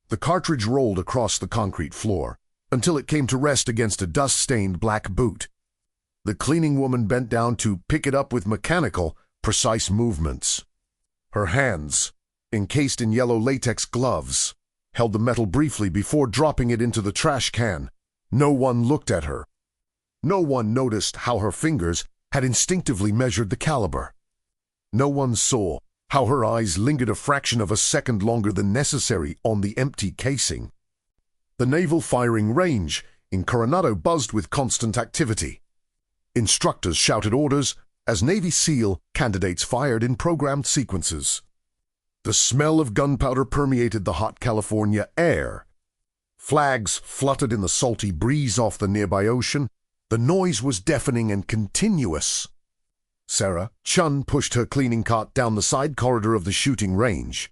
The cartridge rolled across the concrete floor until it came to rest against a dust-stained black boot. The cleaning woman bent down to pick it up with mechanical, precise movements. Her hands, encased in yellow latex gloves, held the metal briefly before dropping it into the trash can. No one looked at her. No one noticed how her fingers had instinctively measured the caliber. No one saw how her eyes lingered a fraction of a second longer than necessary on the empty casing. The naval firing range in Coronado buzzed with constant activity. Instructors shouted orders as Navy SEAL candidates fired in programmed sequences. The smell of gunpowder permeated the hot California air. Flags fluttered in the salty breeze off the nearby ocean. The noise was deafening and continuous. Sarah Chun pushed her cleaning cart down the side corridor of the shooting range.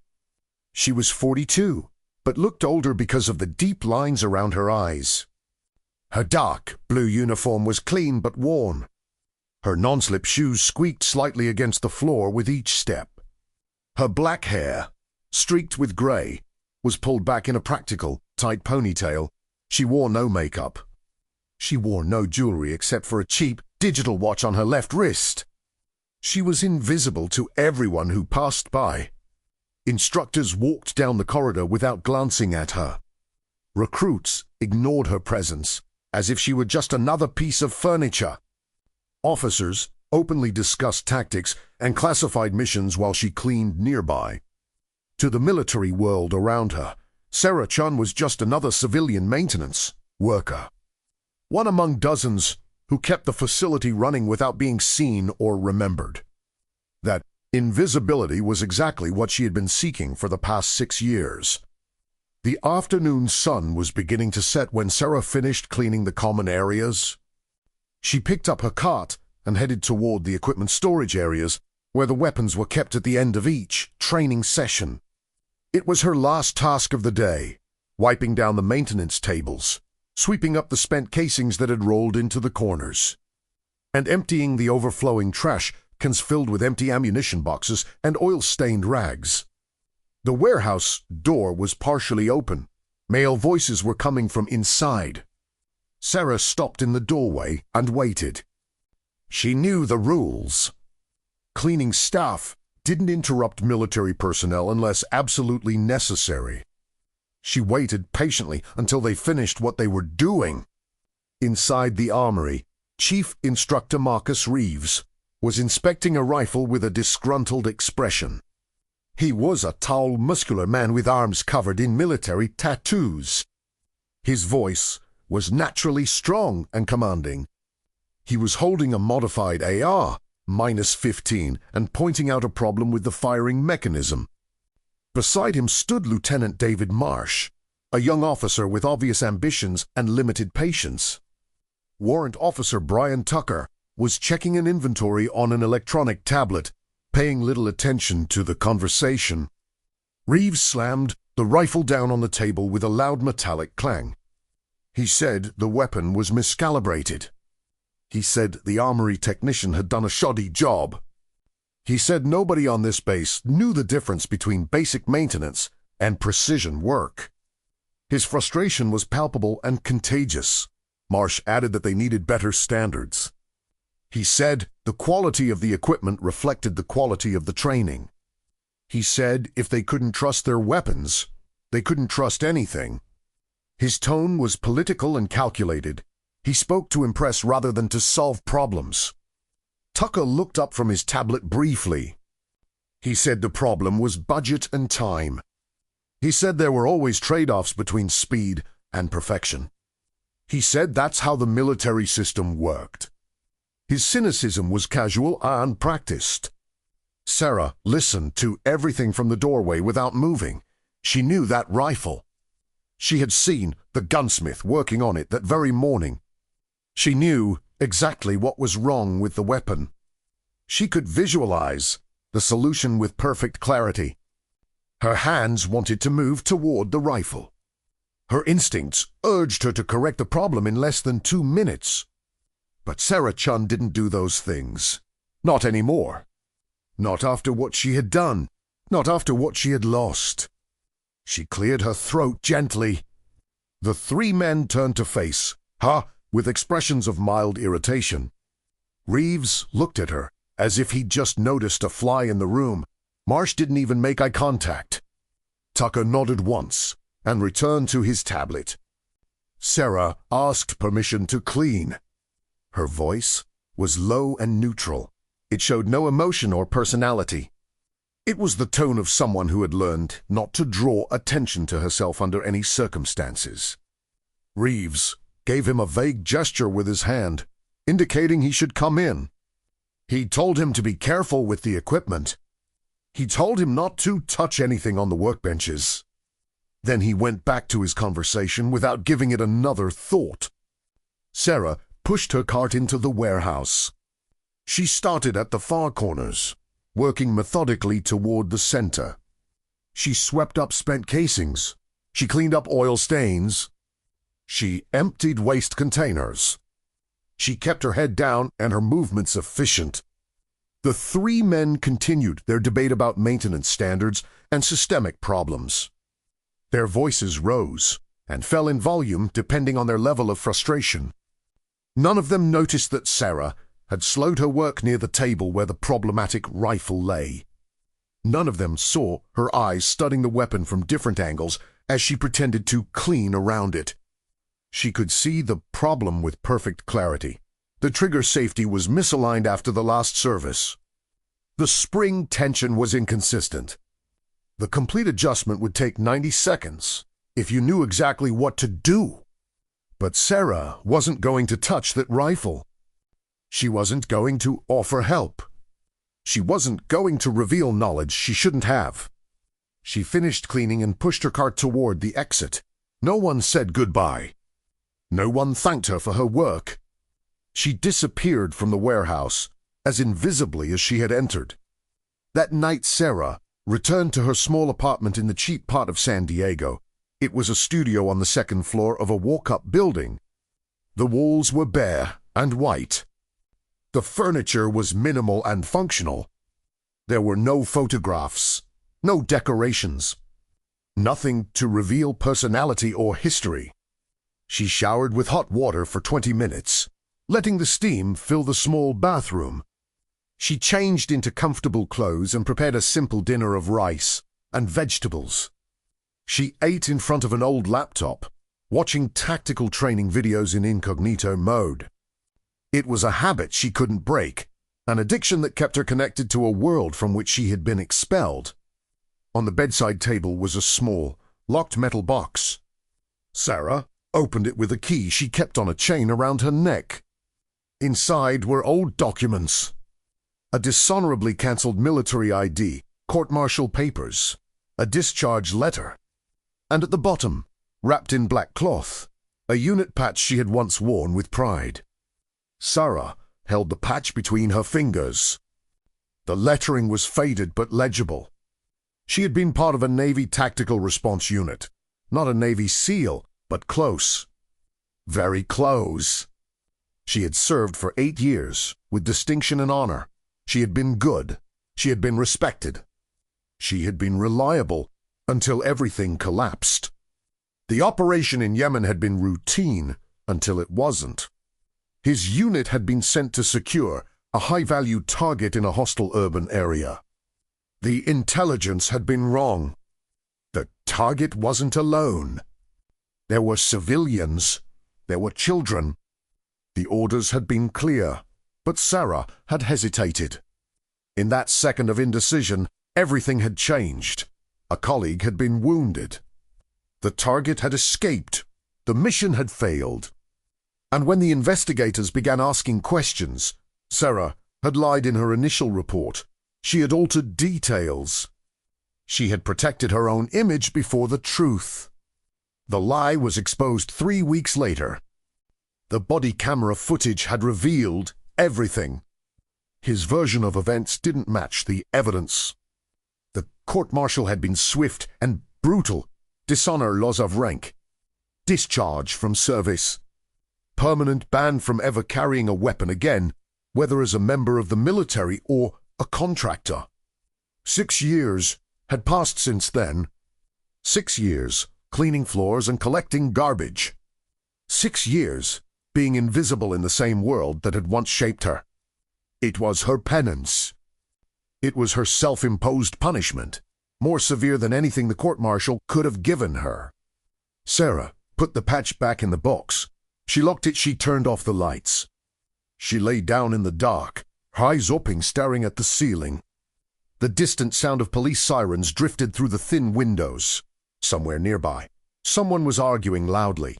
She was 42, but looked older because of the deep lines around her eyes. Her dark blue uniform was clean but worn. Her non-slip shoes squeaked slightly against the floor with each step. Her black hair, streaked with gray, was pulled back in a practical, tight ponytail. She wore no makeup. She wore no jewelry except for a cheap digital watch on her left wrist. She was invisible to everyone who passed by. Instructors walked down the corridor without glancing at her. Recruits ignored her presence as if she were just another piece of furniture. Officers openly discussed tactics and classified missions while she cleaned nearby. To the military world around her, Sarah Chun was just another civilian maintenance worker. One among dozens who kept the facility running without being seen or remembered. That invisibility was exactly what she had been seeking for the past 6 years. The afternoon sun was beginning to set when Sarah finished cleaning the common areas. She picked up her cart and headed toward the equipment storage areas where the weapons were kept at the end of each training session. It was her last task of the day, wiping down the maintenance tables, sweeping up the spent casings that had rolled into the corners, and emptying the overflowing trash cans filled with empty ammunition boxes and oil-stained rags. The warehouse door was partially open. Male voices were coming from inside. Sarah stopped in the doorway and waited. She knew the rules. Cleaning staff didn't interrupt military personnel unless absolutely necessary. She waited patiently until they finished what they were doing. Inside the armory, Chief Instructor Marcus Reeves was inspecting a rifle with a disgruntled expression. He was a tall, muscular man with arms covered in military tattoos. His voice was naturally strong and commanding. He was holding a modified AR, -15, and pointing out a problem with the firing mechanism. Beside him stood Lieutenant David Marsh, a young officer with obvious ambitions and limited patience. Warrant Officer Brian Tucker was checking an inventory on an electronic tablet, paying little attention to the conversation. Reeves slammed the rifle down on the table with a loud metallic clang. He said the weapon was miscalibrated. He said the armory technician had done a shoddy job. He said nobody on this base knew the difference between basic maintenance and precision work. His frustration was palpable and contagious. Marsh added that they needed better standards. He said the quality of the equipment reflected the quality of the training. He said if they couldn't trust their weapons, they couldn't trust anything. His tone was political and calculated. He spoke to impress rather than to solve problems. Tucker looked up from his tablet briefly. He said the problem was budget and time. He said there were always trade-offs between speed and perfection. He said that's how the military system worked. His cynicism was casual and practiced. Sarah listened to everything from the doorway without moving. She knew that rifle. She had seen the gunsmith working on it that very morning. She knew exactly what was wrong with the weapon. She could visualize the solution with perfect clarity. Her hands wanted to move toward the rifle. Her instincts urged her to correct the problem in less than 2 minutes. But Sarah Chun didn't do those things. Not anymore. Not after what she had done. Not after what she had lost. She cleared her throat gently. The three men turned to face her with expressions of mild irritation. Reeves looked at her as if he'd just noticed a fly in the room. Marsh didn't even make eye contact. Tucker nodded once and returned to his tablet. Sarah asked permission to clean. Her voice was low and neutral. It showed no emotion or personality. It was the tone of someone who had learned not to draw attention to herself under any circumstances. Reeves gave him a vague gesture with his hand, indicating he should come in. He told him to be careful with the equipment. He told him not to touch anything on the workbenches. Then he went back to his conversation without giving it another thought. Sarah pushed her cart into the warehouse. She started at the far corners, working methodically toward the center. She swept up spent casings. She cleaned up oil stains. She emptied waste containers. She kept her head down and her movements efficient. The three men continued their debate about maintenance standards and systemic problems. Their voices rose and fell in volume depending on their level of frustration. None of them noticed that Sarah had slowed her work near the table where the problematic rifle lay. None of them saw her eyes studying the weapon from different angles as she pretended to clean around it. She could see the problem with perfect clarity. The trigger safety was misaligned after the last service. The spring tension was inconsistent. The complete adjustment would take 90 seconds if you knew exactly what to do. But Sarah wasn't going to touch that rifle. She wasn't going to offer help. She wasn't going to reveal knowledge she shouldn't have. She finished cleaning and pushed her cart toward the exit. No one said goodbye. No one thanked her for her work. She disappeared from the warehouse as invisibly as she had entered. That night Sarah returned to her small apartment in the cheap part of San Diego. It was a studio on the second floor of a walk-up building. The walls were bare and white. The furniture was minimal and functional. There were no photographs, no decorations, nothing to reveal personality or history. She showered with hot water for 20 minutes, letting the steam fill the small bathroom. She changed into comfortable clothes and prepared a simple dinner of rice and vegetables. She ate in front of an old laptop, watching tactical training videos in incognito mode. It was a habit she couldn't break, an addiction that kept her connected to a world from which she had been expelled. On the bedside table was a small, locked metal box. Sarah opened it with a key she kept on a chain around her neck. Inside were old documents. A dishonorably cancelled military ID, court-martial papers, a discharge letter, and at the bottom, wrapped in black cloth, a unit patch she had once worn with pride. Sarah held the patch between her fingers. The lettering was faded but legible. She had been part of a Navy tactical response unit, not a Navy SEAL, but close. Very close. She had served for 8 years, with distinction and honor. She had been good. She had been respected. She had been reliable until everything collapsed. The operation in Yemen had been routine until it wasn't. His unit had been sent to secure a high-value target in a hostile urban area. The intelligence had been wrong. The target wasn't alone. There were civilians. There were children. The orders had been clear, but Sarah had hesitated. In that second of indecision, everything had changed. A colleague had been wounded. The target had escaped. The mission had failed. And when the investigators began asking questions, Sarah had lied in her initial report. She had altered details. She had protected her own image before the truth. The lie was exposed 3 weeks later. The body camera footage had revealed everything. His version of events didn't match the evidence. The court-martial had been swift and brutal. Dishonor, loss of rank. Discharge from service. Permanent ban from ever carrying a weapon again, whether as a member of the military or a contractor. 6 years had passed since then. 6 years, cleaning floors and collecting garbage. 6 years, being invisible in the same world that had once shaped her. It was her penance. It was her self-imposed punishment, more severe than anything the court-martial could have given her. Sarah put the patch back in the box. She locked it. She turned off the lights. She lay down in the dark, her eyes open, staring at the ceiling. The distant sound of police sirens drifted through the thin windows. Somewhere nearby, someone was arguing loudly.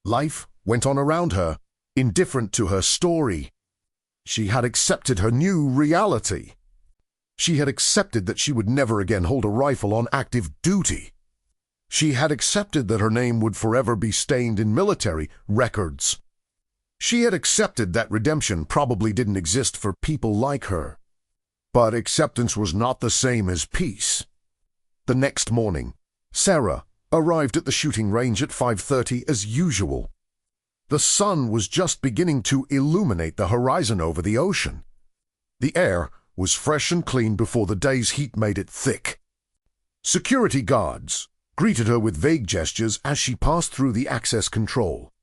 Life went on around her, indifferent to her story. She had accepted her new reality. She had accepted that she would never again hold a rifle on active duty. She had accepted that her name would forever be stained in military records. She had accepted that redemption probably didn't exist for people like her. But acceptance was not the same as peace. The next morning, Sarah arrived at the shooting range at 5:30 as usual. The sun was just beginning to illuminate the horizon over the ocean. The air was fresh and clean before the day's heat made it thick. Security guards greeted her with vague gestures as she passed through the access control.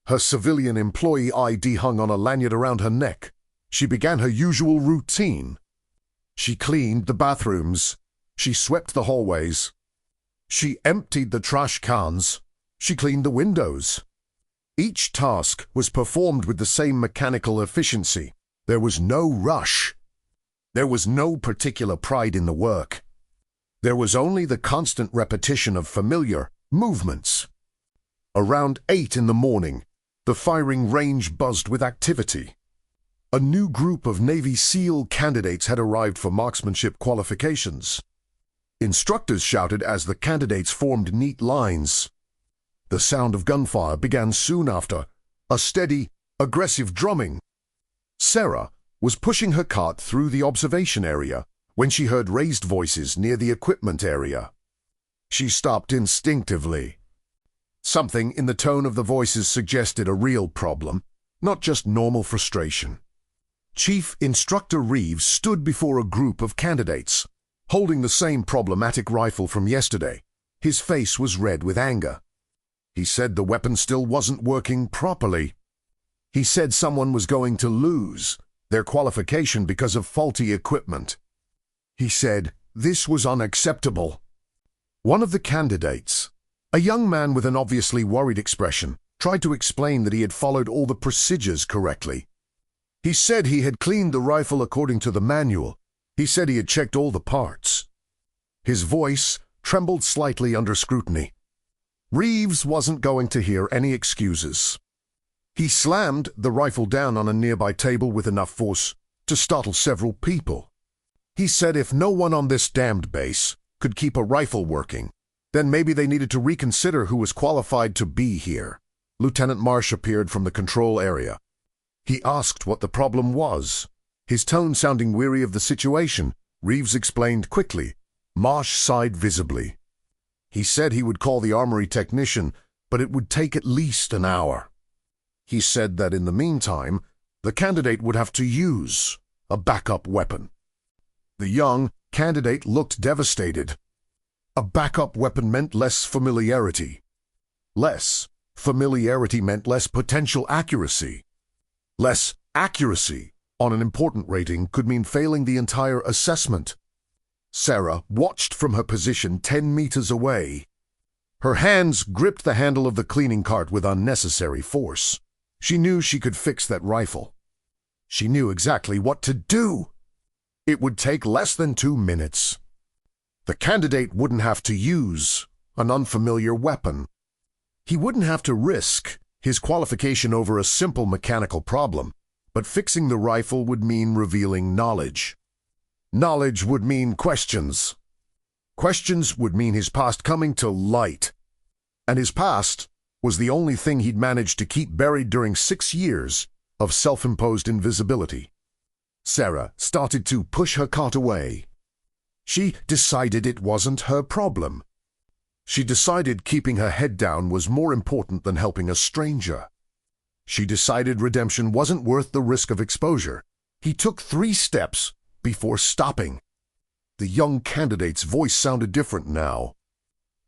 Her civilian employee ID hung on a lanyard around her neck. She began her usual routine. She cleaned the bathrooms. She swept the hallways. She emptied the trash cans. She cleaned the windows. Each task was performed with the same mechanical efficiency. There was no rush. There was no particular pride in the work. There was only the constant repetition of familiar movements. Around 8 in the morning, the firing range buzzed with activity. A new group of Navy SEAL candidates had arrived for marksmanship qualifications. Instructors shouted as the candidates formed neat lines. The sound of gunfire began soon after, a steady, aggressive drumming. Sarah was pushing her cart through the observation area when she heard raised voices near the equipment area. She stopped instinctively. Something in the tone of the voices suggested a real problem, not just normal frustration. Chief Instructor Reeves stood before a group of candidates, holding the same problematic rifle from yesterday. His face was red with anger. He said the weapon still wasn't working properly. He said someone was going to lose their qualification because of faulty equipment. He said this was unacceptable. One of the candidates, a young man with an obviously worried expression, tried to explain that he had followed all the procedures correctly. He said he had cleaned the rifle according to the manual. He said he had checked all the parts. His voice trembled slightly under scrutiny. Reeves wasn't going to hear any excuses. He slammed the rifle down on a nearby table with enough force to startle several people. He said if no one on this damned base could keep a rifle working, then maybe they needed to reconsider who was qualified to be here. Lieutenant Marsh appeared from the control area. He asked what the problem was. His tone sounding weary of the situation, Reeves explained quickly. Marsh sighed visibly. He said he would call the armory technician, but it would take at least an hour. He said that in the meantime, the candidate would have to use a backup weapon. The young candidate looked devastated. A backup weapon meant less familiarity. Less familiarity meant less potential accuracy. Less accuracy on an important rating could mean failing the entire assessment. Sarah watched from her position 10 meters away. Her hands gripped the handle of the cleaning cart with unnecessary force. She knew she could fix that rifle. She knew exactly what to do. It would take less than 2 minutes. The candidate wouldn't have to use an unfamiliar weapon. He wouldn't have to risk his qualification over a simple mechanical problem, but fixing the rifle would mean revealing knowledge. Knowledge would mean questions. Questions would mean his past coming to light. And his past was the only thing he'd managed to keep buried during 6 years of self-imposed invisibility. Sarah started to push her cart away. She decided it wasn't her problem. She decided keeping her head down was more important than helping a stranger. She decided redemption wasn't worth the risk of exposure. He took 3 steps before stopping. The young candidate's voice sounded different now.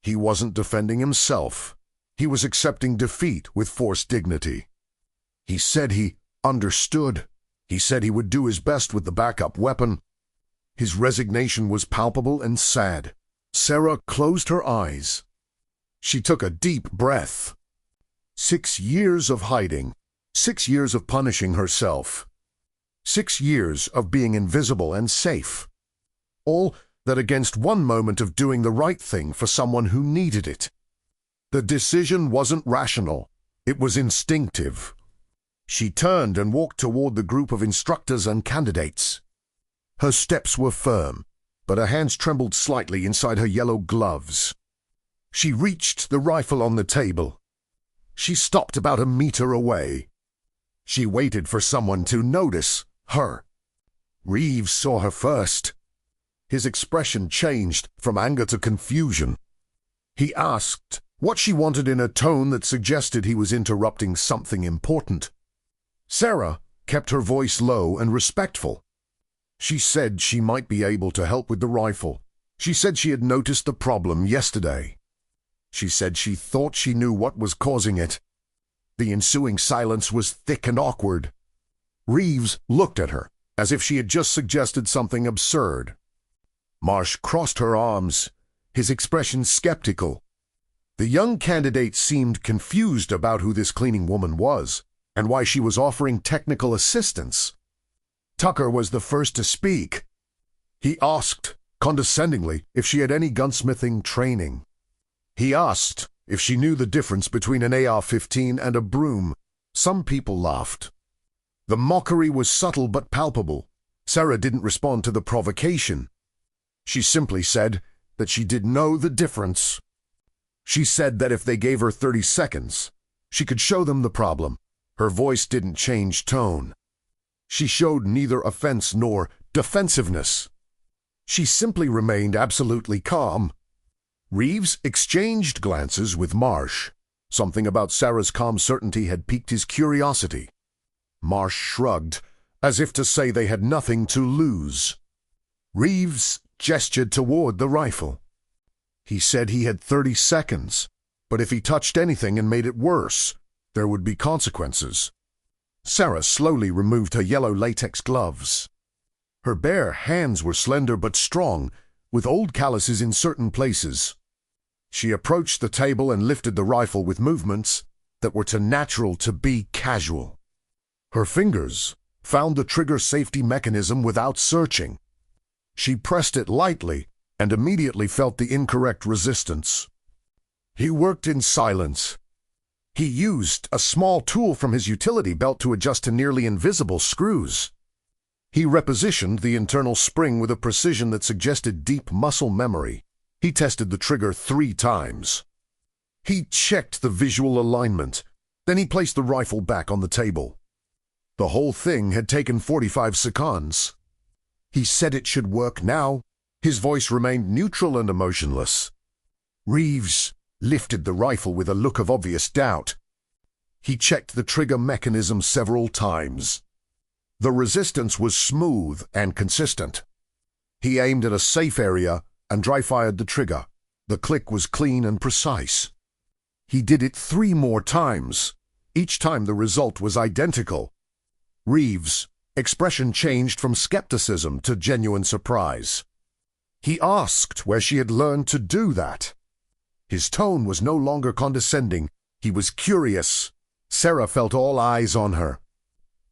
He wasn't defending himself. He was accepting defeat with forced dignity. He said he understood. He said he would do his best with the backup weapon. His resignation was palpable and sad. Sarah closed her eyes. She took a deep breath. 6 years of hiding. 6 years of punishing herself. 6 years of being invisible and safe. All that against one moment of doing the right thing for someone who needed it. The decision wasn't rational. It was instinctive. She turned and walked toward the group of instructors and candidates. Her steps were firm, but her hands trembled slightly inside her yellow gloves. She reached the rifle on the table. She stopped about a meter away. She waited for someone to notice her. Reeves saw her first. His expression changed from anger to confusion. He asked what she wanted in a tone that suggested he was interrupting something important. Sarah kept her voice low and respectful. She said she might be able to help with the rifle. She said she had noticed the problem yesterday. She said she thought she knew what was causing it. The ensuing silence was thick and awkward. Reeves looked at her as if she had just suggested something absurd. Marsh crossed her arms, his expression skeptical. The young candidate seemed confused about who this cleaning woman was and why she was offering technical assistance. Tucker was the first to speak. He asked, condescendingly, if she had any gunsmithing training. He asked if she knew the difference between an AR-15 and a broom. Some people laughed. The mockery was subtle but palpable. Sarah didn't respond to the provocation. She simply said that she did know the difference. She said that if they gave her 30 seconds, she could show them the problem. Her voice didn't change tone. She showed neither offense nor defensiveness. She simply remained absolutely calm. Reeves exchanged glances with Marsh. Something about Sarah's calm certainty had piqued his curiosity. Marsh shrugged, as if to say they had nothing to lose. Reeves gestured toward the rifle. He said he had 30 seconds, but if he touched anything and made it worse, there would be consequences. Sarah slowly removed her yellow latex gloves. Her bare hands were slender but strong, with old calluses in certain places. She approached the table and lifted the rifle with movements that were too natural to be casual. Her fingers found the trigger safety mechanism without searching. She pressed it lightly and immediately felt the incorrect resistance. He worked in silence. He used a small tool from his utility belt to adjust to nearly invisible screws. He repositioned the internal spring with a precision that suggested deep muscle memory. He tested the trigger 3 times. He checked the visual alignment. Then he placed the rifle back on the table. The whole thing had taken 45 seconds. He said it should work now. His voice remained neutral and emotionless. Reeves lifted the rifle with a look of obvious doubt. He checked the trigger mechanism several times. The resistance was smooth and consistent. He aimed at a safe area and dry-fired the trigger. The click was clean and precise. He did it 3 more times. Each time the result was identical. Reeves' expression changed from skepticism to genuine surprise. He asked where she had learned to do that. His tone was no longer condescending. He was curious. Sarah felt all eyes on her.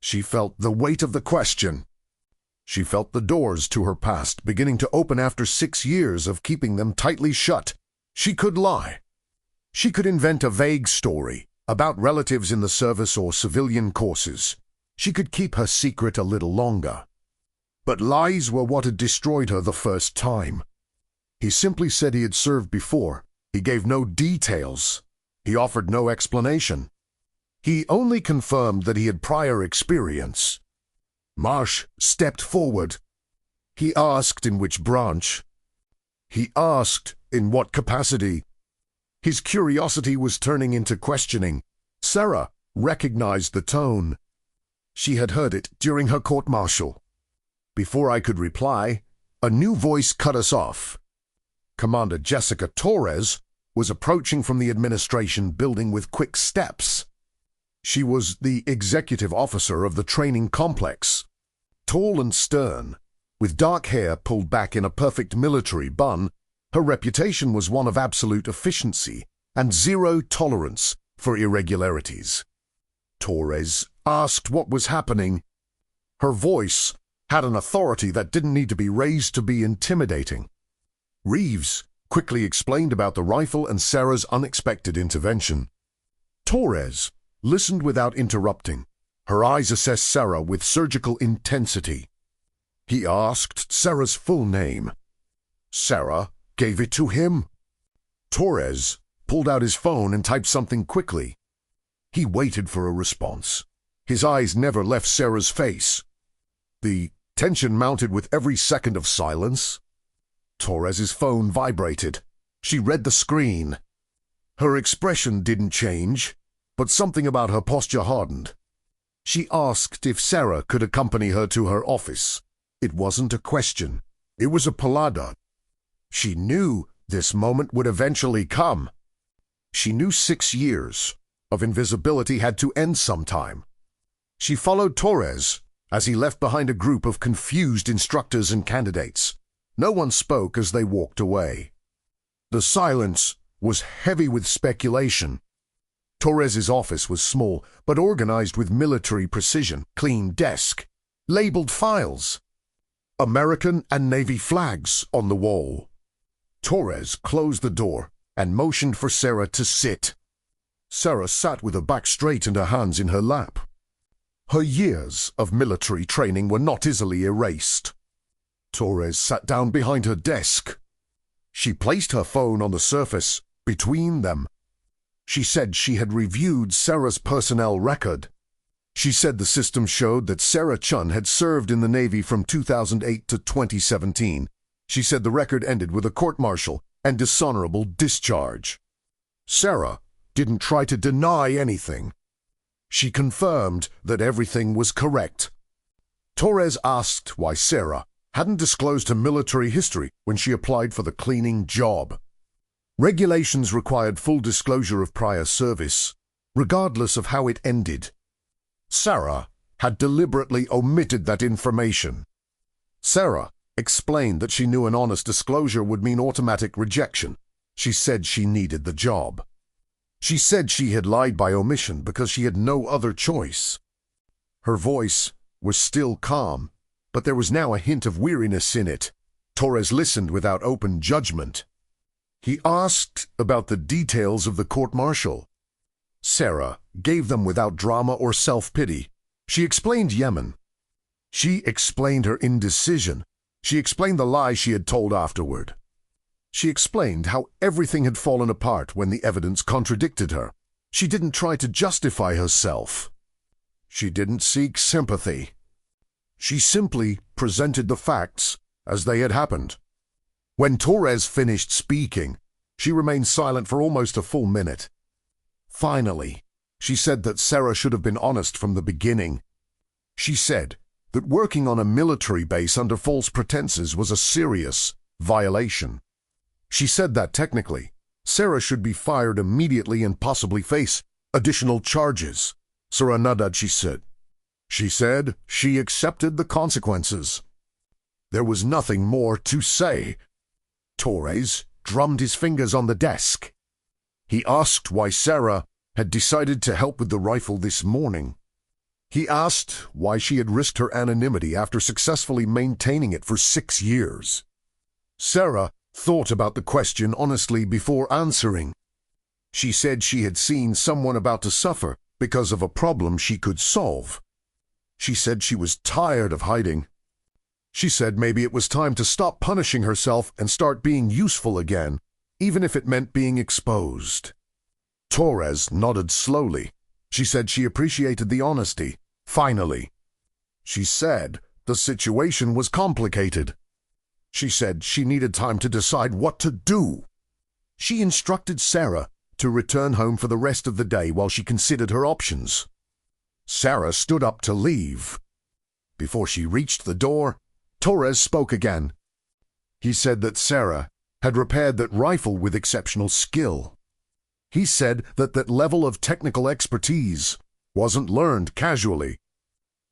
She felt the weight of the question. She felt the doors to her past beginning to open after 6 years of keeping them tightly shut. She could lie. She could invent a vague story about relatives in the service or civilian courses. She could keep her secret a little longer. But lies were what had destroyed her the first time. He simply said he had served before. He gave no details. He offered no explanation. He only confirmed that he had prior experience. Marsh stepped forward. He asked in which branch. He asked in what capacity. His curiosity was turning into questioning. Sarah recognized the tone. She had heard it during her court-martial. Before I could reply, a new voice cut us off. Commander Jessica Torres was approaching from the administration building with quick steps. She was the executive officer of the training complex. Tall and stern, with dark hair pulled back in a perfect military bun, her reputation was one of absolute efficiency and zero tolerance for irregularities. Torres asked what was happening. Her voice had an authority that didn't need to be raised to be intimidating. Reeves quickly explained about the rifle and Sarah's unexpected intervention. Torres listened without interrupting. Her eyes assessed Sarah with surgical intensity. He asked Sarah's full name. Sarah gave it to him. Torres pulled out his phone and typed something quickly. He waited for a response. His eyes never left Sarah's face. The tension mounted with every second of silence. Torres's phone vibrated. She read the screen. Her expression didn't change, but something about her posture hardened. She asked if Sarah could accompany her to her office. It wasn't a question. It was a palada. She knew this moment would eventually come. She knew 6 years of invisibility had to end sometime. She followed Torres as he left behind a group of confused instructors and candidates. No one spoke as they walked away. The silence was heavy with speculation. Torres's office was small, but organized with military precision. Clean desk, labeled files, American and Navy flags on the wall. Torres closed the door and motioned for Sarah to sit. Sarah sat with her back straight and her hands in her lap. Her years of military training were not easily erased. Torres sat down behind her desk. She placed her phone on the surface between them. She said she had reviewed Sarah's personnel record. She said the system showed that Sarah Chun had served in the Navy from 2008 to 2017. She said the record ended with a court-martial and dishonorable discharge. Sarah didn't try to deny anything. She confirmed that everything was correct. Torres asked why Sarah hadn't disclosed her military history when she applied for the cleaning job. Regulations required full disclosure of prior service, regardless of how it ended. Sarah had deliberately omitted that information. Sarah explained that she knew an honest disclosure would mean automatic rejection. She said she needed the job. She said she had lied by omission because she had no other choice. Her voice was still calm, but there was now a hint of weariness in it. Torres listened without open judgment. He asked about the details of the court-martial. Sarah gave them without drama or self-pity. She explained Yemen. She explained her indecision. She explained the lie she had told afterward. She explained how everything had fallen apart when the evidence contradicted her. She didn't try to justify herself. She didn't seek sympathy. She simply presented the facts as they had happened. When Torres finished speaking, she remained silent for almost a full minute. Finally, she said that Sarah should have been honest from the beginning. She said that working on a military base under false pretenses was a serious violation. She said that technically, Sarah should be fired immediately and possibly face additional charges. Suranadad, she said. She said she accepted the consequences. There was nothing more to say. Torres drummed his fingers on the desk. He asked why Sarah had decided to help with the rifle this morning. He asked why she had risked her anonymity after successfully maintaining it for 6 years. Sarah thought about the question honestly before answering. She said she had seen someone about to suffer because of a problem she could solve. She said she was tired of hiding. She said maybe it was time to stop punishing herself and start being useful again, even if it meant being exposed. Torres nodded slowly. She said she appreciated the honesty. Finally. She said the situation was complicated. She said she needed time to decide what to do. She instructed Sarah to return home for the rest of the day while she considered her options. Sarah stood up to leave. Before she reached the door, Torres spoke again. He said that Sarah had repaired that rifle with exceptional skill. He said that that level of technical expertise wasn't learned casually.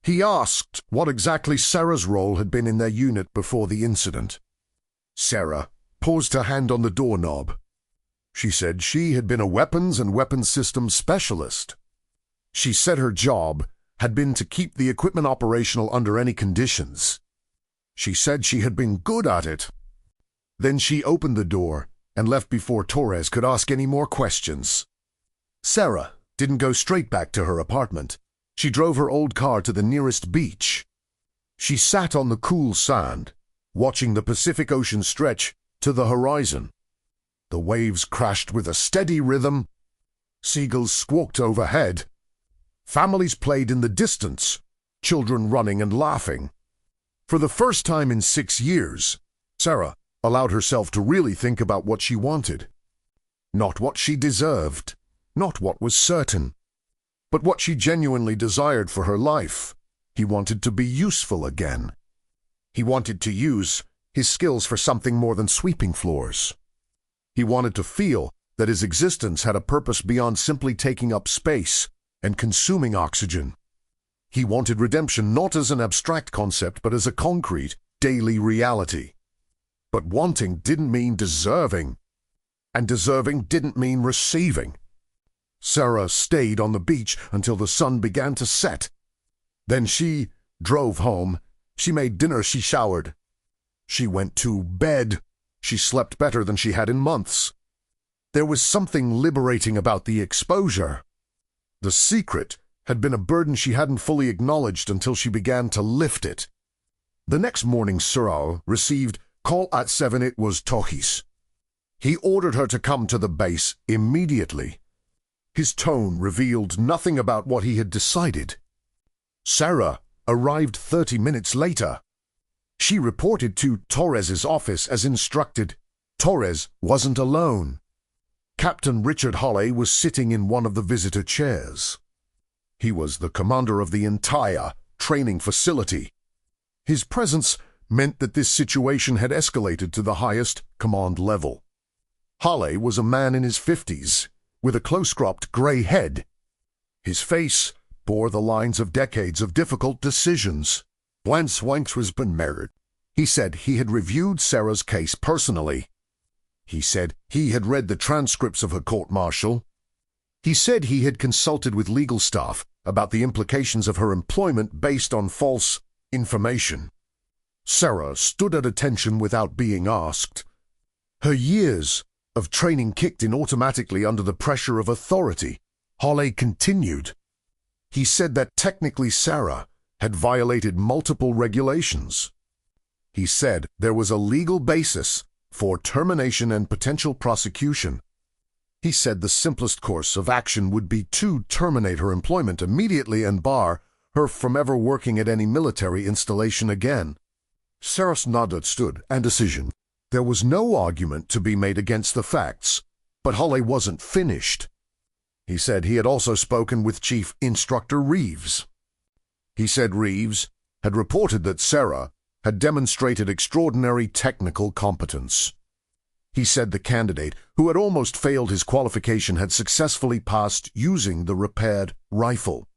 He asked what exactly Sarah's role had been in their unit before the incident. Sarah paused her hand on the doorknob. She said she had been a weapons and weapons systems specialist. She said her job had been to keep the equipment operational under any conditions. She said she had been good at it. Then she opened the door and left before Torres could ask any more questions. Sarah didn't go straight back to her apartment. She drove her old car to the nearest beach. She sat on the cool sand, watching the Pacific Ocean stretch to the horizon. The waves crashed with a steady rhythm. Seagulls squawked overhead. Families played in the distance, children running and laughing. For the first time in 6 years, Sarah allowed herself to really think about what she wanted. Not what she deserved, not what was certain, but what she genuinely desired for her life. He wanted to be useful again. He wanted to use his skills for something more than sweeping floors. He wanted to feel that his existence had a purpose beyond simply taking up space and consuming oxygen. He wanted redemption not as an abstract concept, but as a concrete, daily reality. But wanting didn't mean deserving, and deserving didn't mean receiving. Sarah stayed on the beach until the sun began to set. Then she drove home. She made dinner. She showered. She went to bed. She slept better than she had in months. There was something liberating about the exposure. The secret had been a burden she hadn't fully acknowledged until she began to lift it. The next morning, Surao received call at 7. It was Tohis. He ordered her to come to the base immediately. His tone revealed nothing about what he had decided. Sarah arrived 30 minutes later. She reported to Torres's office as instructed. Torres wasn't alone. Captain Richard Holley was sitting in one of the visitor chairs. He was the commander of the entire training facility. His presence meant that this situation had escalated to the highest command level. Holley was a man in his 50s, with a close-cropped gray head. His face bore the lines of decades of difficult decisions. Once was been married. He said he had reviewed Sarah's case personally. He said he had read the transcripts of her court-martial. He said he had consulted with legal staff about the implications of her employment based on false information. Sarah stood at attention without being asked. Her years of training kicked in automatically under the pressure of authority. Holley continued. He said that technically Sarah had violated multiple regulations. He said there was a legal basis for termination and potential prosecution. He said the simplest course of action would be to terminate her employment immediately and bar her from ever working at any military installation again. Sarah nodded stood and decision. There was no argument to be made against the facts, but Holley wasn't finished. He said he had also spoken with Chief Instructor Reeves. He said Reeves had reported that Sarah had demonstrated extraordinary technical competence. He said the candidate, who had almost failed his qualification, had successfully passed using the repaired rifle.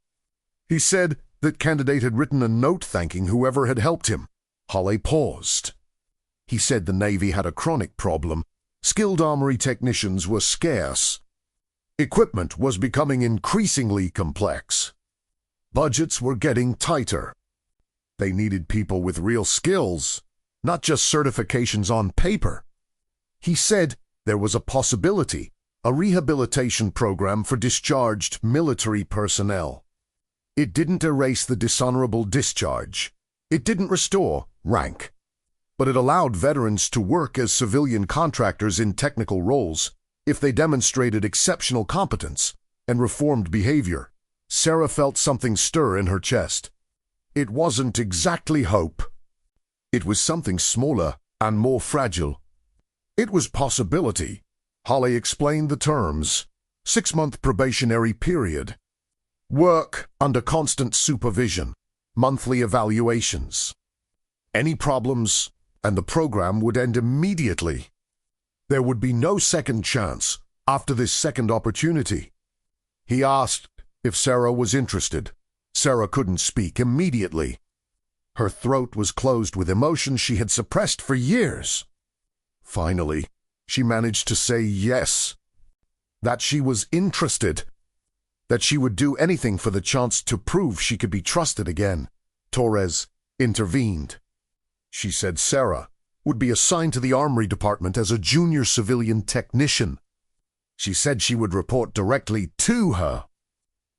He said that candidate had written a note thanking whoever had helped him. Holley paused. He said the Navy had a chronic problem. Skilled armory technicians were scarce. Equipment was becoming increasingly complex. Budgets were getting tighter. They needed people with real skills, not just certifications on paper. He said there was a possibility, a rehabilitation program for discharged military personnel. It didn't erase the dishonorable discharge. It didn't restore rank. But it allowed veterans to work as civilian contractors in technical roles if they demonstrated exceptional competence and reformed behavior. Sarah felt something stir in her chest. It wasn't exactly hope. It was something smaller and more fragile. It was possibility. Holley explained the terms. 6-month probationary period. Work under constant supervision. Monthly evaluations. Any problems, and the program would end immediately. There would be no second chance after this second opportunity. He asked if Sarah was interested. Sarah couldn't speak immediately. Her throat was closed with emotion she had suppressed for years. Finally, she managed to say yes. That she was interested. That she would do anything for the chance to prove she could be trusted again. Torres intervened. She said Sarah would be assigned to the Armory Department as a junior civilian technician. She said she would report directly to her.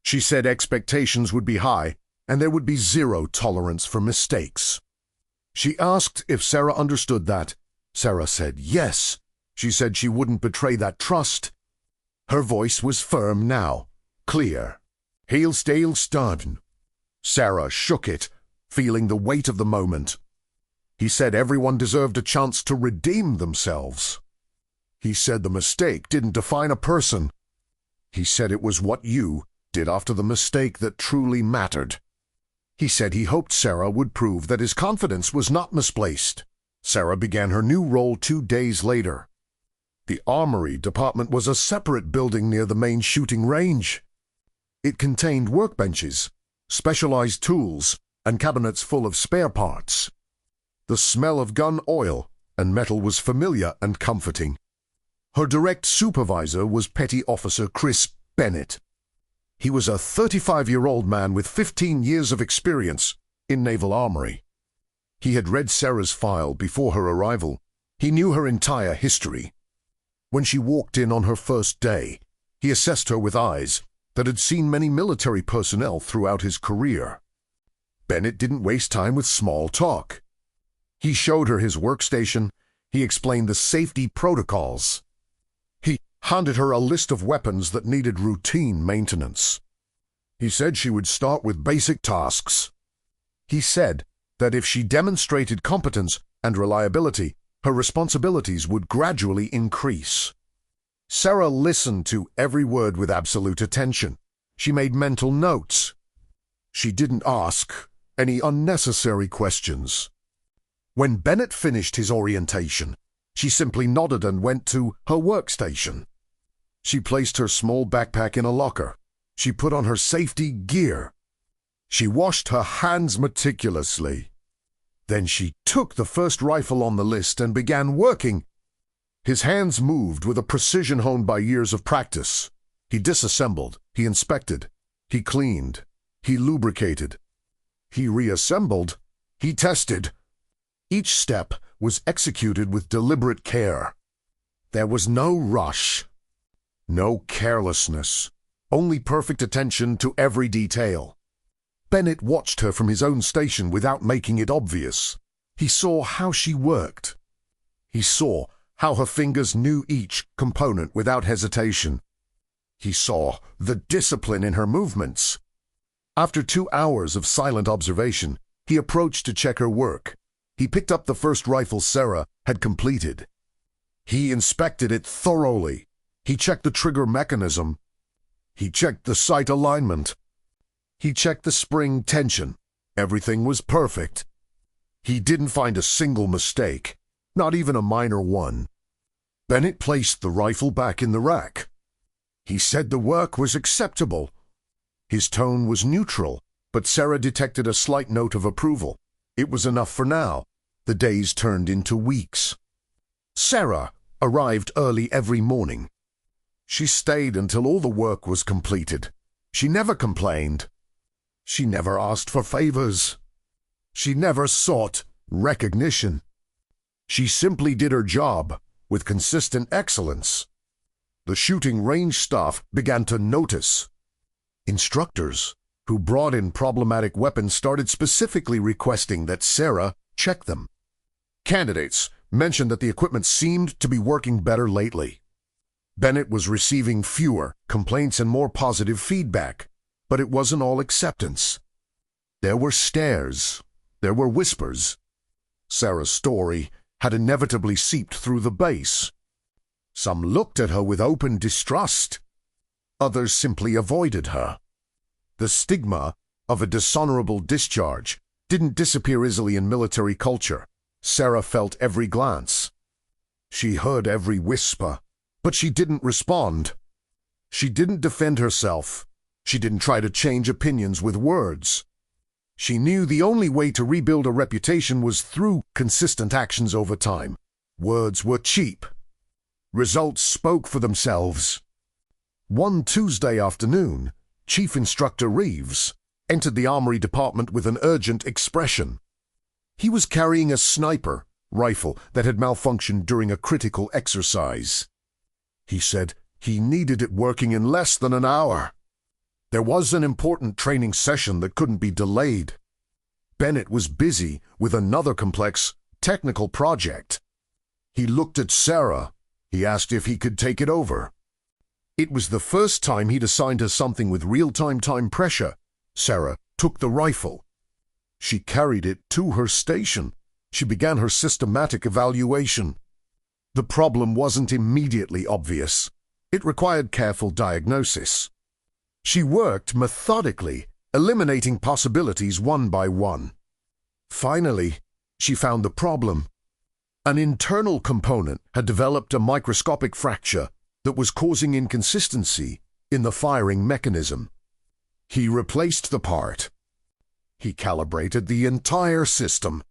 She said expectations would be high and there would be zero tolerance for mistakes. She asked if Sarah understood that. Sarah said yes. She said she wouldn't betray that trust. Her voice was firm now, clear. Heel stale stern. Sarah shook it, feeling the weight of the moment. He said everyone deserved a chance to redeem themselves. He said the mistake didn't define a person. He said it was what you did after the mistake that truly mattered. He said he hoped Sarah would prove that his confidence was not misplaced. Sarah began her new role 2 days later. The Armory Department was a separate building near the main shooting range. It contained workbenches, specialized tools, and cabinets full of spare parts. The smell of gun oil and metal was familiar and comforting. Her direct supervisor was Petty Officer Chris Bennett. He was a 35-year-old man with 15 years of experience in naval armory. He had read Sarah's file before her arrival. He knew her entire history. When she walked in on her first day, he assessed her with eyes that had seen many military personnel throughout his career. Bennett didn't waste time with small talk. He showed her his workstation. He explained the safety protocols. He handed her a list of weapons that needed routine maintenance. He said she would start with basic tasks. He said that if she demonstrated competence and reliability, her responsibilities would gradually increase. Sarah listened to every word with absolute attention. She made mental notes. She didn't ask any unnecessary questions. When Bennett finished his orientation, she simply nodded and went to her workstation. She placed her small backpack in a locker. She put on her safety gear. She washed her hands meticulously. Then she took the first rifle on the list and began working. His hands moved with a precision honed by years of practice. He disassembled, he inspected, he cleaned, he lubricated, he reassembled, he tested. Each step was executed with deliberate care. There was no rush, no carelessness, only perfect attention to every detail. Bennett watched her from his own station without making it obvious. He saw how she worked. He saw how her fingers knew each component without hesitation. He saw the discipline in her movements. After 2 hours of silent observation, he approached to check her work. He picked up the first rifle Sarah had completed. He inspected it thoroughly. He checked the trigger mechanism. He checked the sight alignment. He checked the spring tension. Everything was perfect. He didn't find a single mistake, not even a minor one. Bennett placed the rifle back in the rack. He said the work was acceptable. His tone was neutral, but Sarah detected a slight note of approval. It was enough for now. The days turned into weeks. Sarah arrived early every morning. She stayed until all the work was completed. She never complained. She never asked for favors. She never sought recognition. She simply did her job with consistent excellence. The shooting range staff began to notice. Instructors who brought in problematic weapons started specifically requesting that Sarah check them. Candidates mentioned that the equipment seemed to be working better lately. Bennett was receiving fewer complaints and more positive feedback, but it wasn't all acceptance. There were stares. There were whispers. Sarah's story had inevitably seeped through the base. Some looked at her with open distrust. Others simply avoided her. The stigma of a dishonorable discharge didn't disappear easily in military culture. Sarah felt every glance. She heard every whisper, but she didn't respond. She didn't defend herself. She didn't try to change opinions with words. She knew the only way to rebuild a reputation was through consistent actions over time. Words were cheap. Results spoke for themselves. One Tuesday afternoon, Chief Instructor Reeves entered the Armory Department with an urgent expression. He was carrying a sniper rifle that had malfunctioned during a critical exercise. He said he needed it working in less than an hour. There was an important training session that couldn't be delayed. Bennett was busy with another complex technical project. He looked at Sarah. He asked if he could take it over. It was the first time he'd assigned her something with real-time time pressure. Sarah took the rifle. She carried it to her station. She began her systematic evaluation. The problem wasn't immediately obvious. It required careful diagnosis. She worked methodically, eliminating possibilities one by one. Finally, she found the problem. An internal component had developed a microscopic fracture that was causing inconsistency in the firing mechanism. He replaced the part. He calibrated the entire system.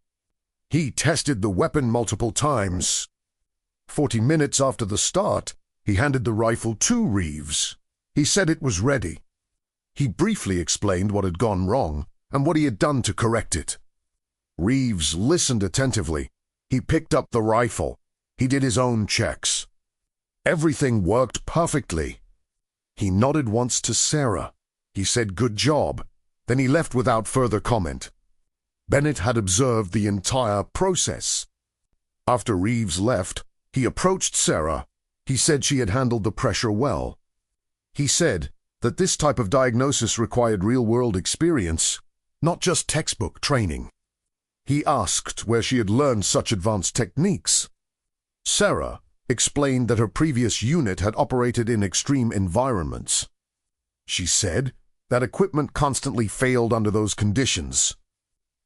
He tested the weapon multiple times. 40 minutes after the start, he handed the rifle to Reeves. He said it was ready. He briefly explained what had gone wrong and what he had done to correct it. Reeves listened attentively. He picked up the rifle. He did his own checks. Everything worked perfectly. He nodded once to Sarah. He said, "Good job." Then he left without further comment. Bennett had observed the entire process. After Reeves left, he approached Sarah. He said she had handled the pressure well. He said that this type of diagnosis required real-world experience, not just textbook training. He asked where she had learned such advanced techniques. Sarah explained that her previous unit had operated in extreme environments. She said that equipment constantly failed under those conditions.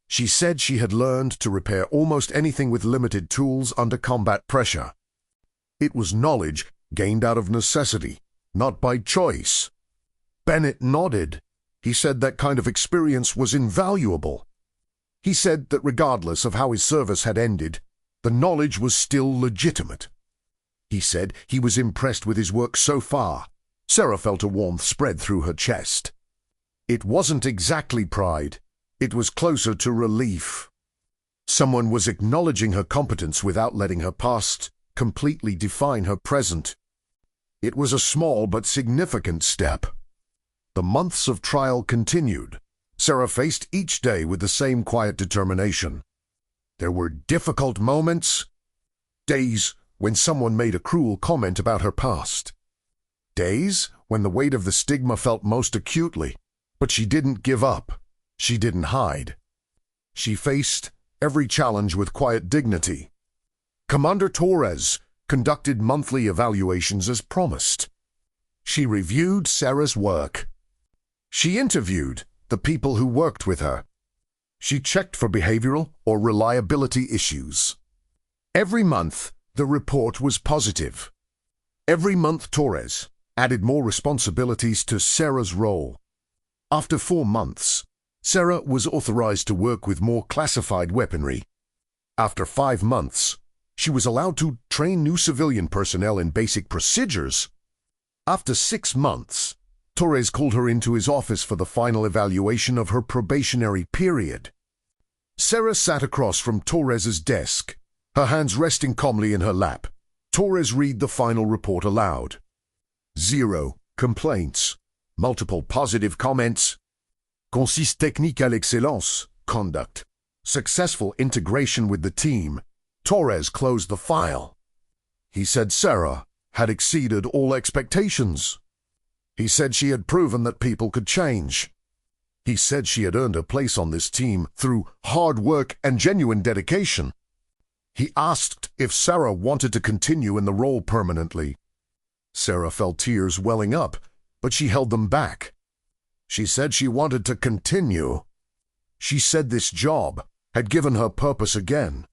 She said she had learned to repair almost anything with limited tools under combat pressure. It was knowledge gained out of necessity, not by choice. Bennett nodded. He said that kind of experience was invaluable. He said that regardless of how his service had ended, the knowledge was still legitimate. He said he was impressed with his work so far. Sarah felt a warmth spread through her chest. It wasn't exactly pride. It was closer to relief. Someone was acknowledging her competence without letting her past completely define her present. It was a small but significant step. The months of trial continued. Sarah faced each day with the same quiet determination. There were difficult moments, days when someone made a cruel comment about her past, days when the weight of the stigma felt most acutely, but she didn't give up. She didn't hide. She faced every challenge with quiet dignity. Commander Torres conducted monthly evaluations as promised. She reviewed Sarah's work. She interviewed the people who worked with her. She checked for behavioral or reliability issues. Every month, the report was positive. Every month, Torres added more responsibilities to Sarah's role. After 4 months, Sarah was authorized to work with more classified weaponry. After 5 months, she was allowed to train new civilian personnel in basic procedures. After 6 months, Torres called her into his office for the final evaluation of her probationary period. Sarah sat across from Torres's desk, her hands resting calmly in her lap. Torres read the final report aloud. 0 complaints, multiple positive comments, consiste technique à l'excellence, conduct, successful integration with the team. Torres closed the file. He said Sarah had exceeded all expectations. He said she had proven that people could change. He said she had earned a place on this team through hard work and genuine dedication. He asked if Sarah wanted to continue in the role permanently. Sarah felt tears welling up, but she held them back. She said she wanted to continue. She said this job had given her purpose again.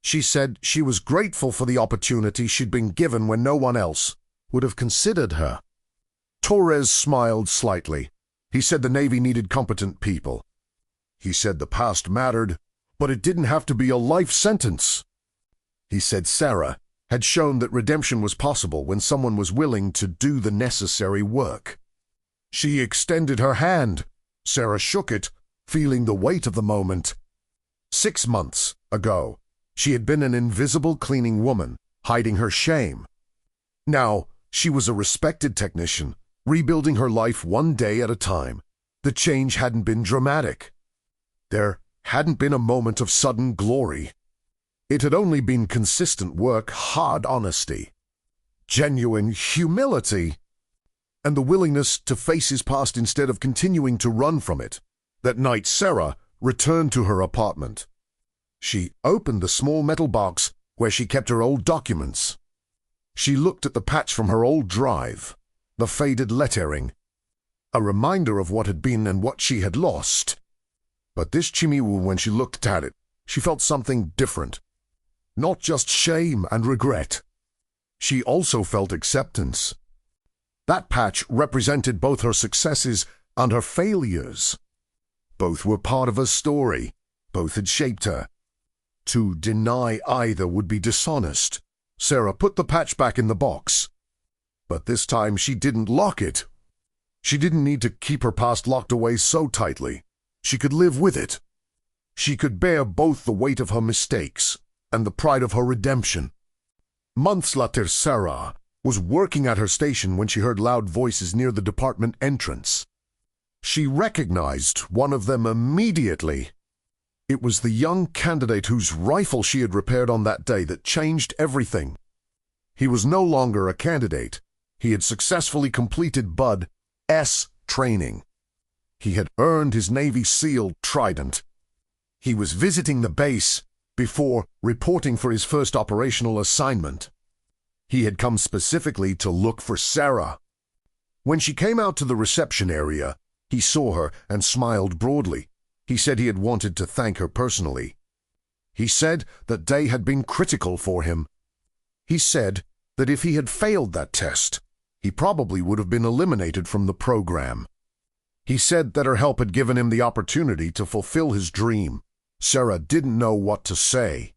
She said she was grateful for the opportunity she'd been given when no one else would have considered her. Torres smiled slightly. He said the Navy needed competent people. He said the past mattered, but it didn't have to be a life sentence. He said Sarah had shown that redemption was possible when someone was willing to do the necessary work. She extended her hand. Sarah shook it, feeling the weight of the moment. 6 months ago, she had been an invisible cleaning woman, hiding her shame. Now, she was a respected technician, rebuilding her life one day at a time. The change hadn't been dramatic. There hadn't been a moment of sudden glory. It had only been consistent work, hard honesty, genuine humility, and the willingness to face his past instead of continuing to run from it. That night, Sarah returned to her apartment. She opened the small metal box where she kept her old documents. She looked at the patch from her old drive, the faded lettering, a reminder of what had been and what she had lost. But this Chimiwu, when she looked at it, she felt something different. Not just shame and regret. She also felt acceptance. That patch represented both her successes and her failures. Both were part of her story. Both had shaped her. To deny either would be dishonest. Sarah put the patch back in the box. But this time she didn't lock it. She didn't need to keep her past locked away so tightly. She could live with it. She could bear both the weight of her mistakes and the pride of her redemption. Months later, Sarah was working at her station when she heard loud voices near the department entrance. She recognized one of them immediately. It was the young candidate whose rifle she had repaired on that day that changed everything. He was no longer a candidate. He had successfully completed Bud S training. He had earned his Navy SEAL Trident. He was visiting the base before reporting for his first operational assignment. He had come specifically to look for Sarah. When she came out to the reception area, he saw her and smiled broadly. He said he had wanted to thank her personally. He said that day had been critical for him. He said that if he had failed that test, he probably would have been eliminated from the program. He said that her help had given him the opportunity to fulfill his dream. Sarah didn't know what to say.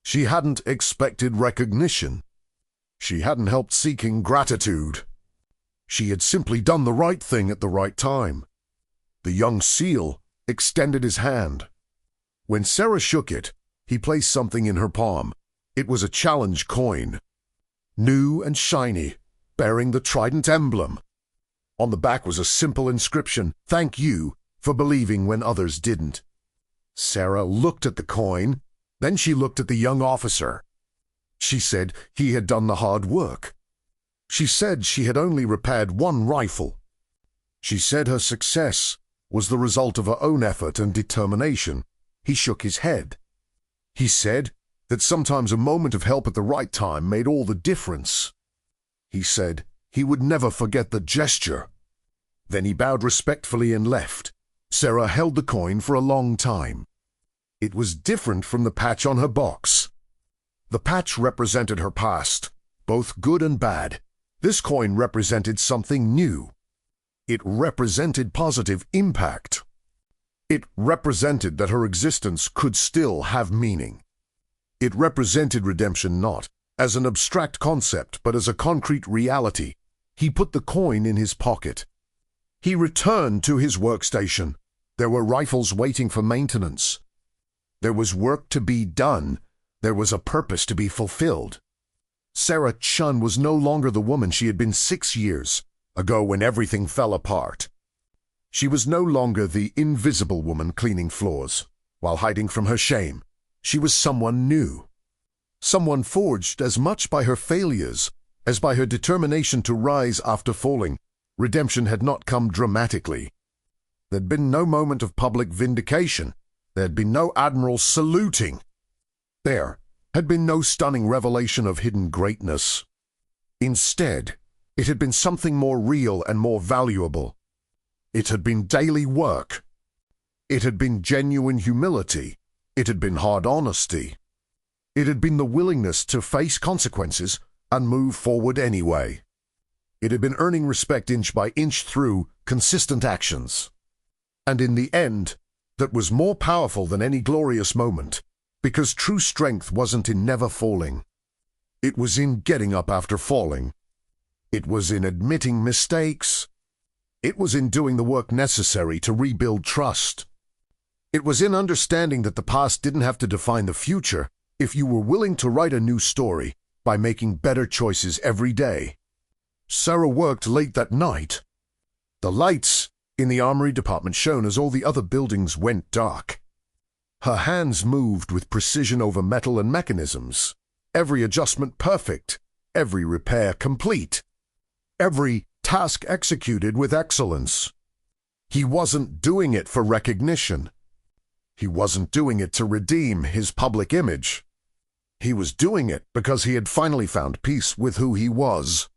She hadn't expected recognition. She hadn't helped seeking gratitude. She had simply done the right thing at the right time. The young SEAL extended his hand. When Sarah shook it, he placed something in her palm. It was a challenge coin, new and shiny, bearing the Trident emblem. On the back was a simple inscription, "Thank you for believing when others didn't." Sarah looked at the coin, then she looked at the young officer. She said he had done the hard work. She said she had only repaired one rifle. She said her success was the result of her own effort and determination. He shook his head. He said that sometimes a moment of help at the right time made all the difference. He said he would never forget the gesture. Then he bowed respectfully and left. Sarah held the coin for a long time. It was different from the patch on her box. The patch represented her past, both good and bad. This coin represented something new. It represented positive impact. It represented that her existence could still have meaning. It represented redemption not as an abstract concept, but as a concrete reality. He put the coin in his pocket. He returned to his workstation. There were rifles waiting for maintenance. There was work to be done. There was a purpose to be fulfilled. Sarah Chun was no longer the woman she had been 6 years ago when everything fell apart. She was no longer the invisible woman cleaning floors while hiding from her shame. She was someone new. Someone forged as much by her failures as by her determination to rise after falling. Redemption had not come dramatically. There'd been no moment of public vindication. There'd been no admiral saluting. There had been no stunning revelation of hidden greatness. Instead, it had been something more real and more valuable. It had been daily work. It had been genuine humility. It had been hard honesty. It had been the willingness to face consequences and move forward anyway. It had been earning respect inch by inch through consistent actions. And in the end, that was more powerful than any glorious moment, because true strength wasn't in never falling. It was in getting up after falling. It was in admitting mistakes. It was in doing the work necessary to rebuild trust. It was in understanding that the past didn't have to define the future if you were willing to write a new story by making better choices every day. Sarah worked late that night. The lights in the armory department shone as all the other buildings went dark. Her hands moved with precision over metal and mechanisms, every adjustment perfect, every repair complete, every task executed with excellence. He wasn't doing it for recognition. He wasn't doing it to redeem his public image. He was doing it because he had finally found peace with who he was.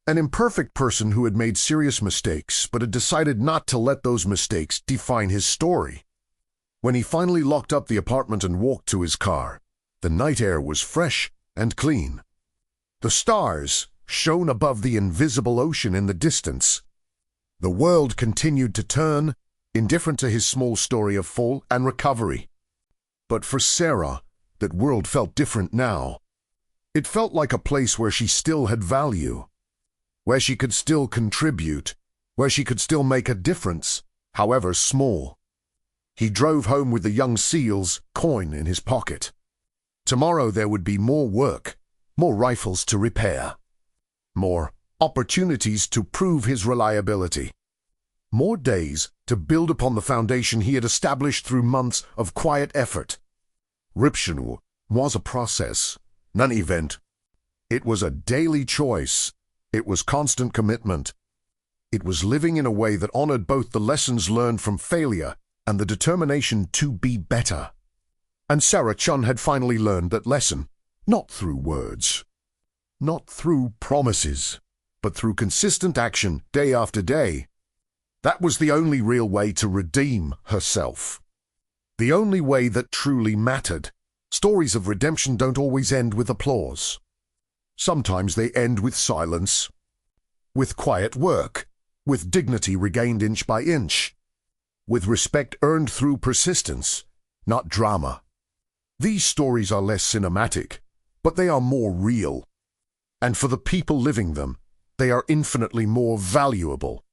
An imperfect person who had made serious mistakes but had decided not to let those mistakes define his story. When he finally locked up the apartment and walked to his car, the night air was fresh and clean. The stars shone above the invisible ocean in the distance. The world continued to turn, indifferent to his small story of fall and recovery. But for Sarah, that world felt different now. It felt like a place where she still had value, where she could still contribute, where she could still make a difference, however small. He drove home with the young SEAL's coin in his pocket. Tomorrow there would be more work, more rifles to repair, more opportunities to prove his reliability, more days to build upon the foundation he had established through months of quiet effort. Ription was a process, not an event. It was a daily choice. It was constant commitment. It was living in a way that honored both the lessons learned from failure and the determination to be better. And Sarah Chun had finally learned that lesson, not through words, not through promises, but through consistent action day after day. That was the only real way to redeem herself. The only way that truly mattered. Stories of redemption don't always end with applause. Sometimes they end with silence, with quiet work, with dignity regained inch by inch, with respect earned through persistence, not drama. These stories are less cinematic, but they are more real. And for the people living them, they are infinitely more valuable.